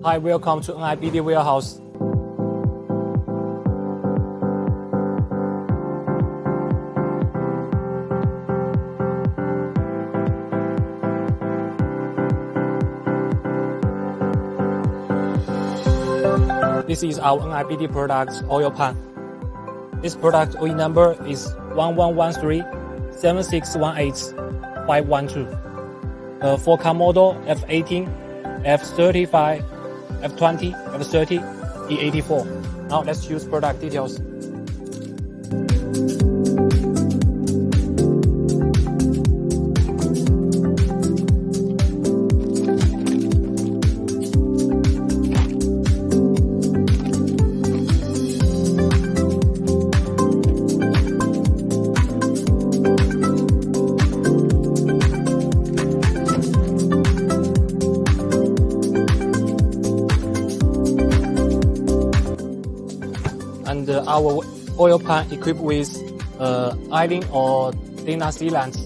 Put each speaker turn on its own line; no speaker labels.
Hi, welcome to Nabode warehouse. This is our Nabode product oil pan. This product OE number is 1113-7618-512. For car model F18, F35, F20, F30, E84. Now let's choose product details. And our oil pan equipped with iron or thinner sealants.